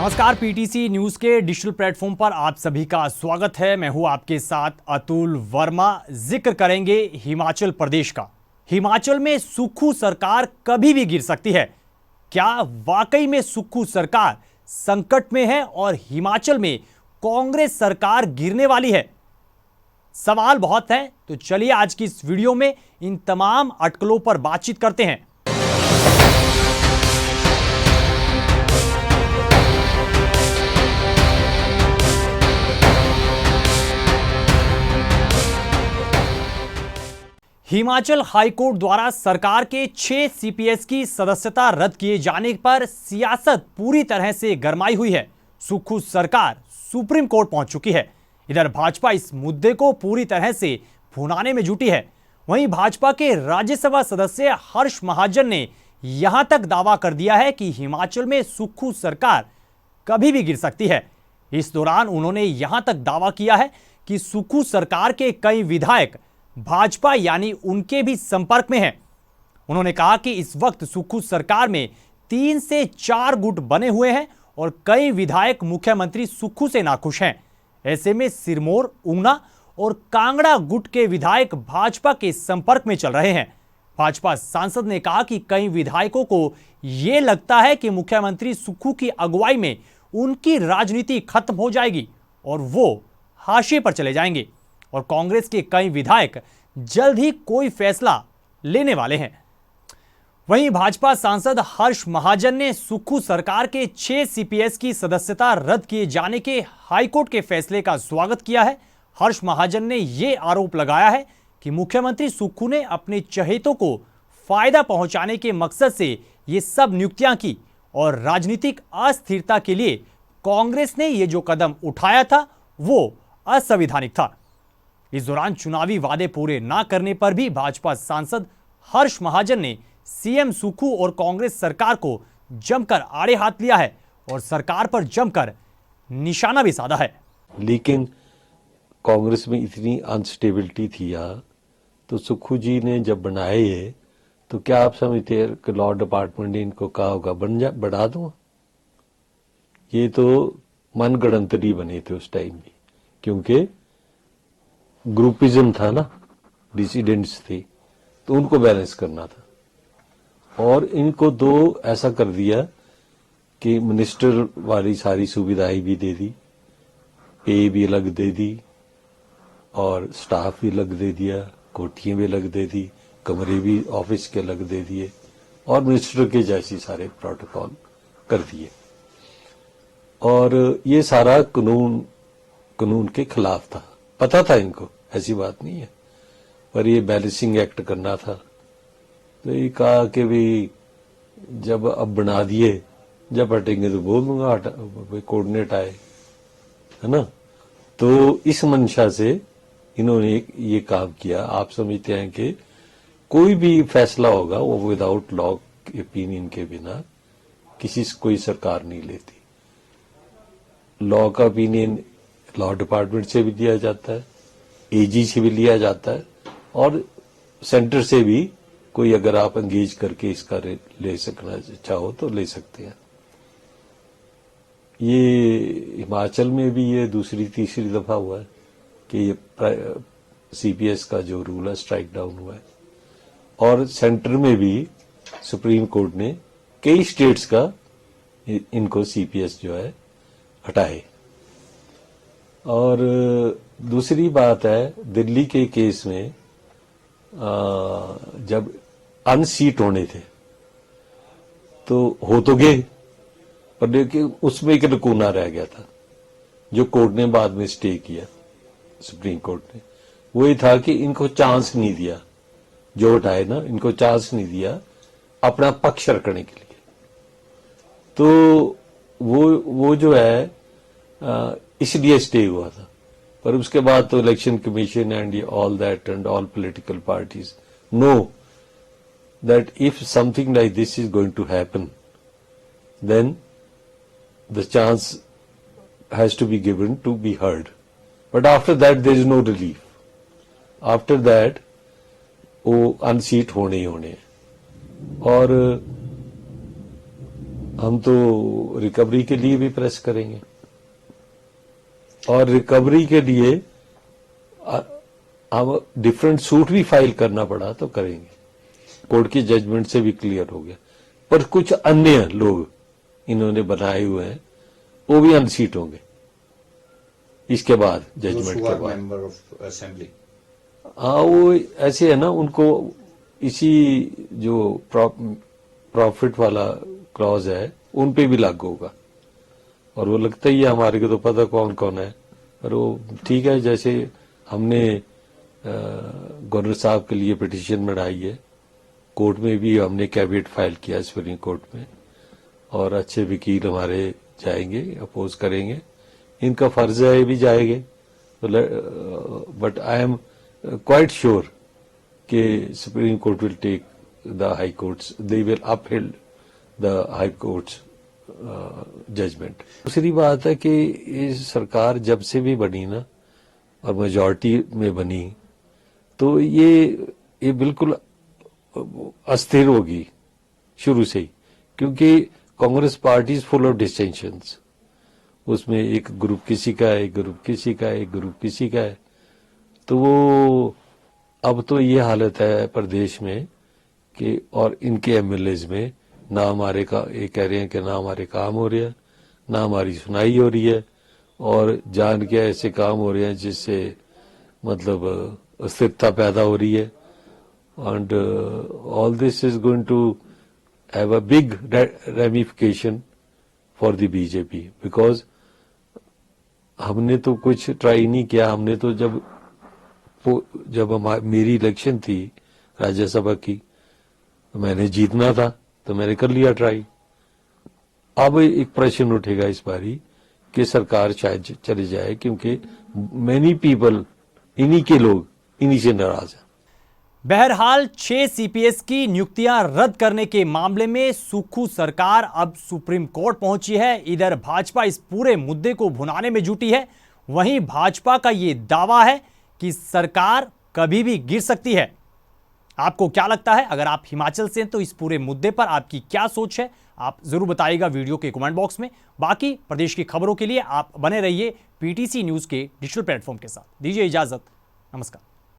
नमस्कार, PTC news के digital platform पर आप सभी का स्वागत है। मैं हूं आपके साथ अतुल वर्मा। जिक्र करेंगे हिमाचल प्रदेश का। हिमाचल में सुक्खू सरकार कभी भी गिर सकती है। क्या वाकई में सुक्खू सरकार संकट में है और हिमाचल में कांग्रेस सरकार गिरने वाली है? सवाल बहुत है, तो चलिए आज की इस वीडियो में इन तमाम अटकलों पर बातचीत करते हैं। हिमाचल हाईकोर्ट द्वारा सरकार के 6 सीपीएस की सदस्यता रद्द किए जाने पर सियासत पूरी तरह से गरमाई हुई है। सुक्खू सरकार सुप्रीम कोर्ट पहुंच चुकी है। इधर भाजपा इस मुद्दे को पूरी तरह से भुनाने में जुटी है। वहीं भाजपा के राज्यसभा सदस्य हर्ष महाजन ने यहां तक दावा कर दिया है कि हिमाचल में सुक्खू सरकार कभी भी गिर सकती है। इस दौरान उन्होंने यहां तक दावा किया है कि सुक्खू सरकार के कई विधायक भाजपा यानी उनके भी संपर्क में हैं। उन्होंने कहा कि इस वक्त सुक्खू सरकार में 3 से 4 गुट बने हुए हैं और कई विधायक मुख्यमंत्री सुक्खू से नाखुश हैं। ऐसे में सिरमौर, ऊना और कांगड़ा गुट के विधायक भाजपा के संपर्क में चल रहे हैं। भाजपा सांसद ने कहा कि कई विधायकों को यह लगता है कि मुख्यमंत्री सुक्खू की अगुवाई में उनकी राजनीति खत्म हो जाएगी और वो हाशिए पर चले जाएंगे और कांग्रेस के कई विधायक जल्द ही कोई फैसला लेने वाले हैं। वहीं भाजपा सांसद हर्ष महाजन ने सुक्खू सरकार के 6 सीपीएस की सदस्यता रद्द किए जाने के हाईकोर्ट के फैसले का स्वागत किया है। हर्ष महाजन ने यह आरोप लगाया है कि मुख्यमंत्री सुक्खू ने अपने चहेतों को फायदा पहुंचाने के मकसद से ये सब नियुक्तियां की और राजनीतिक अस्थिरता के लिए कांग्रेस ने यह जो कदम उठाया था वो असंवैधानिक था। इस दौरान चुनावी वादे पूरे ना करने पर भी भाजपा सांसद हर्ष महाजन ने सीएम सुक्खू और कांग्रेस सरकार को जमकर आड़े हाथ लिया है और सरकार पर जमकर निशाना भी साधा है। लेकिन कांग्रेस में इतनी अनस्टेबिलिटी थी यहाँ, तो सुक्खू जी ने जब बनाए ये, तो क्या आप समझते हैं कि लॉ डिपार्टमेंट ने इनको कहा होगा बढ़ा दूंगा? ये तो मनगढ़ंतरी बने थे उस टाइम भी, क्योंकि ग्रुपिज्म था ना, डिसिडेंट्स थे, तो उनको बैलेंस करना था। और इनको तो ऐसा कर दिया कि मिनिस्टर वाली सारी सुविधाएं भी दे दी, पे भी अलग दे दी और स्टाफ भी अलग दे दिया, कोठियां भी अलग दे दी, कमरे भी ऑफिस के अलग दे दिए और मिनिस्टर के जैसी सारे प्रोटोकॉल कर दिए। और ये सारा कानून के खिलाफ था। पता था इनको, ऐसी बात नहीं है, पर ये बैलेंसिंग एक्ट करना था। तो ये कहा कि भी जब अब बना दिए, जब हटेंगे तो बोल दूंगा कोऑर्डिनेट आए, है ना। तो इस मंशा से इन्होंने ये काम किया। आप समझते हैं कि कोई भी फैसला होगा वो विदाउट लॉ ओपिनियन के बिना किसी से कोई सरकार नहीं लेती। लॉ का ओपिनियन लॉ डिपार्टमेंट से भी दिया जाता है, एजी से भी लिया जाता है और सेंटर से भी कोई अगर आप एंगेज करके इसका ले सकना चाहो तो ले सकते हैं। ये हिमाचल में भी ये दूसरी तीसरी दफा हुआ है कि ये सीपीएस का जो रूल है स्ट्राइक डाउन हुआ है। और सेंटर में भी सुप्रीम कोर्ट ने कई स्टेट्स का इनको सीपीएस जो है हटाए। और दूसरी बात है, दिल्ली के केस में जब अनसीट होने थे तो हो तो गए, पर लेकिन उसमें एक लकूना रह गया था जो कोर्ट ने बाद में स्टे किया, सुप्रीम कोर्ट ने। वो ये था कि इनको चांस नहीं दिया, जो हटाए ना, इनको चांस नहीं दिया अपना पक्ष रखने के लिए। तो वो जो है इसलिए स्टे हुआ था। पर उसके बाद तो election commission and all that and all political parties know that if something like this is going to happen, then the chance has to be given to be heard. But after that there is no relief. After that वो unseat होने ही होने। और हम तो recovery के लिए भी press करेंगे और रिकवरी के लिए हम डिफरेंट सूट भी फाइल करना पड़ा तो करेंगे। कोर्ट की जजमेंट से भी क्लियर हो गया, पर कुछ अन्य लोग इन्होंने बनाए हुए हैं वो भी अनसीट होंगे इसके बाद, जजमेंट के बाद। मेंबर ऑफ असेंबली, हाँ वो ऐसे है ना, उनको इसी जो प्रॉफिट वाला क्लॉज है उन पे भी लागू होगा और वो लगता ही है, हमारे को तो पता कौन कौन है, पर वो ठीक है। जैसे हमने गवर्नर साहब के लिए पिटीशन बढ़ाई है, कोर्ट में भी हमने कैविएट फाइल किया सुप्रीम कोर्ट में और अच्छे वकील हमारे जाएंगे, अपोज करेंगे, इनका फर्ज है ये भी जाएंगे। But I am quite sure कि supreme court will take the high courts, they will uphold the high courts judgement. दूसरी बात है कि ये सरकार जब से भी बनी ना और मेजॉरिटी में बनी तो ये बिल्कुल अस्थिर होगी शुरू से ही, क्योंकि Congress party is full of dissensions. उसमें एक ग्रुप किसी का है, एक ग्रुप किसी का है, एक ग्रुप किसी का है। तो वो अब तो ये हालत है प्रदेश में कि और इनके एमएलएज में ना हमारे का ये कह रहे हैं कि ना हमारे काम हो रहे हैं, ना हमारी सुनाई हो रही है और जान के ऐसे काम हो रहे हैं जिससे मतलब अस्थिरता पैदा हो रही है। And all this is going to have a big ramification for the BJP because हमने तो कुछ ट्राई नहीं किया। हमने तो जब मेरी इलेक्शन थी राज्यसभा की, मैंने जीतना था तो मैंने कर लिया ट्राई। अब एक प्रश्न उठेगा इस बारी कि सरकार शायद चले जाए, क्योंकि मेनी पीपल, इन्हीं के लोग इन्हीं से नाराज हैं। बहरहाल 6 सीपीएस की नियुक्तियां रद्द करने के मामले में सुक्खू सरकार अब सुप्रीम कोर्ट पहुंची है। इधर भाजपा इस पूरे मुद्दे को भुनाने में जुटी है, वहीं भाजपा का यह दावा है कि सरकार कभी भी गिर सकती है। आपको क्या लगता है? अगर आप हिमाचल से हैं तो इस पूरे मुद्दे पर आपकी क्या सोच है, आप जरूर बताइएगा वीडियो के कमेंट बॉक्स में। बाकी प्रदेश की खबरों के लिए आप बने रहिए पीटीसी न्यूज के डिजिटल प्लेटफॉर्म के साथ। दीजिए इजाजत, नमस्कार।